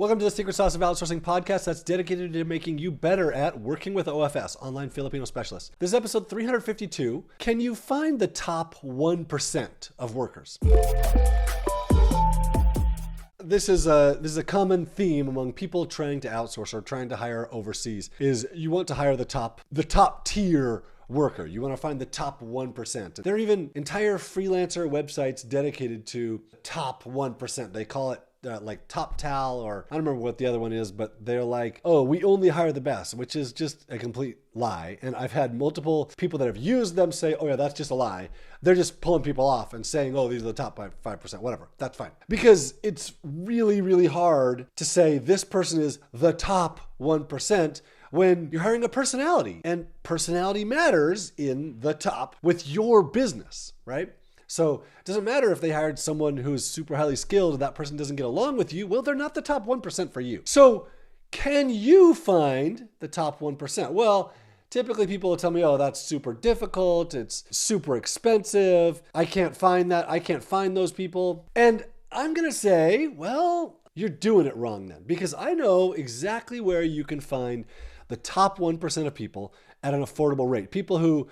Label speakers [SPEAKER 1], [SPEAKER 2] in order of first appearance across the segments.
[SPEAKER 1] Welcome to the Secret Sauce of Outsourcing podcast that's dedicated to making you better at working with OFS, online Filipino specialists. This is episode 352. Can you find the top 1% of workers? This is a common theme among people trying to outsource or trying to hire overseas is you want to hire the top tier worker. You want to find the top 1%. There are even entire freelancer websites dedicated to top 1%. They call it like Top Tal, or I don't remember what the other one is, but they're like, oh, we only hire the best, which is just a complete lie. And I've had multiple people that have used them say, oh yeah, that's just a lie. They're just pulling people off and saying, oh, these are the top 5%, whatever. That's fine. Because it's really, really hard to say this person is the top 1% when you're hiring a personality, and personality matters in the top with your business, right? So it doesn't matter if they hired someone who's super highly skilled and that person doesn't get along with you. Well, they're not the top 1% for you. So can you find the top 1%? Well, typically people will tell me, oh, that's super difficult. It's super expensive. I can't find that. I can't find those people. And I'm going to say, well, you're doing it wrong then, because I know exactly where you can find the top 1% of people at an affordable rate. People who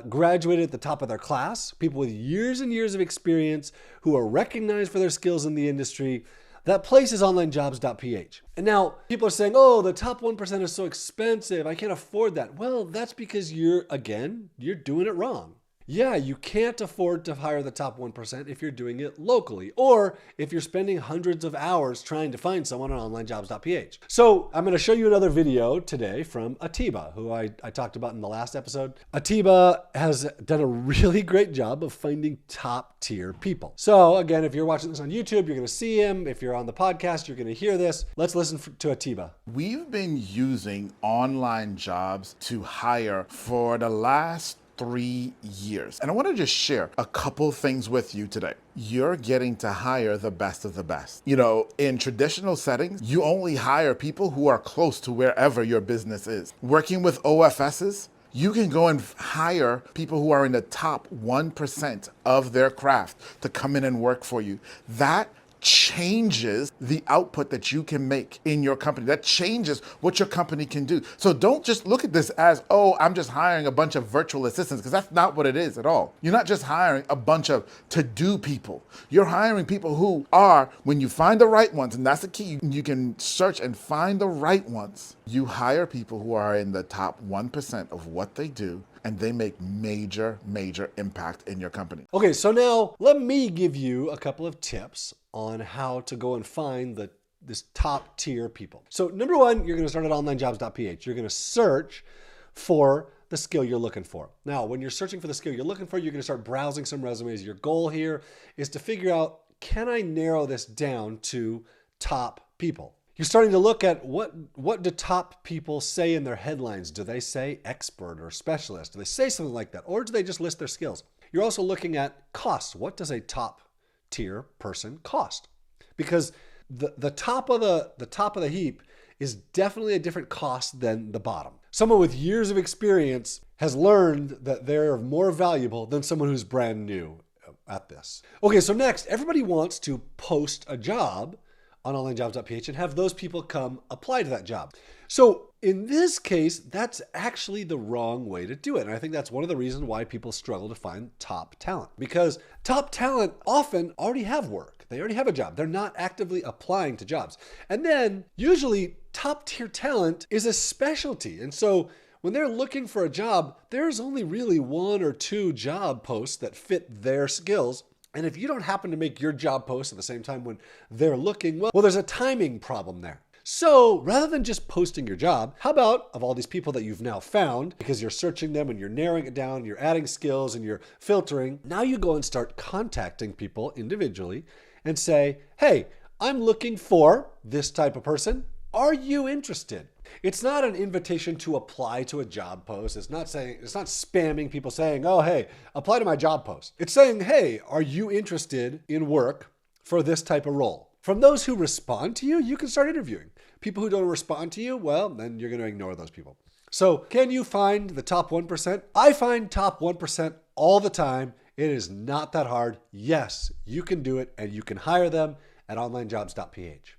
[SPEAKER 1] graduated at the top of their class, people with years and years of experience who are recognized for their skills in the industry. That place is OnlineJobs.ph. And now people are saying, oh, the top 1% is so expensive. I can't afford that. Well, that's because you're doing it wrong. Yeah, you can't afford to hire the top 1% if you're doing it locally, or if you're spending hundreds of hours trying to find someone on OnlineJobs.ph. So I'm going to show you another video today from Atiba, who I talked about in the last episode. Atiba has done a really great job of finding top tier people. So again, if you're watching this on YouTube, you're going to see him. If you're on the podcast, you're going to hear this. Let's listen to Atiba.
[SPEAKER 2] We've been using online jobs to hire for the last 3 years. And I want to just share a couple things with you today. You're getting to hire the best of the best. You know, in traditional settings, you only hire people who are close to wherever your business is. Working with OFSs, you can go and hire people who are in the top 1% of their craft to come in and work for you. That changes the output that you can make in your company. That changes what your company can do. So don't just look at this as, oh, I'm just hiring a bunch of virtual assistants, because that's not what it is at all. You're not just hiring a bunch of to-do people. You're hiring people who are, when you find the right ones, and that's the key, you can search and find the right ones. You hire people who are in the top 1% of what they do, and they make major, major impact in your company.
[SPEAKER 1] Okay, so now let me give you a couple of tips on how to go and find this top tier people. So number one, you're going to start at OnlineJobs.ph. You're going to search for the skill you're looking for. Now, when you're searching for the skill you're looking for, you're going to start browsing some resumes. Your goal here is to figure out, can I narrow this down to top people? You're starting to look at what do top people say in their headlines? Do they say expert or specialist? Do they say something like that? Or do they just list their skills? You're also looking at costs. What does a top tier person cost? Because the top of the heap is definitely a different cost than the bottom. Someone with years of experience has learned that they're more valuable than someone who's brand new at this. Okay, so next, everybody wants to post a job on OnlineJobs.ph and have those people come apply to that job. So in this case, that's actually the wrong way to do it. And I think that's one of the reasons why people struggle to find top talent, because top talent often already have work. They already have a job. They're not actively applying to jobs. And then usually top tier talent is a specialty. And so when they're looking for a job, there's only really one or two job posts that fit their skills. And if you don't happen to make your job post at the same time when they're looking, well, there's a timing problem there. So rather than just posting your job, how about, of all these people that you've now found, because you're searching them and you're narrowing it down, you're adding skills and you're filtering, now you go and start contacting people individually and say, hey, I'm looking for this type of person. Are you interested? It's not an invitation to apply to a job post. It's not spamming people saying, oh, hey, apply to my job post. It's saying, hey, are you interested in work for this type of role? From those who respond to you, you can start interviewing. People who don't respond to you, well, then you're going to ignore those people. So can you find the top 1%? I find top 1% all the time. It is not that hard. Yes, you can do it, and you can hire them at OnlineJobs.ph.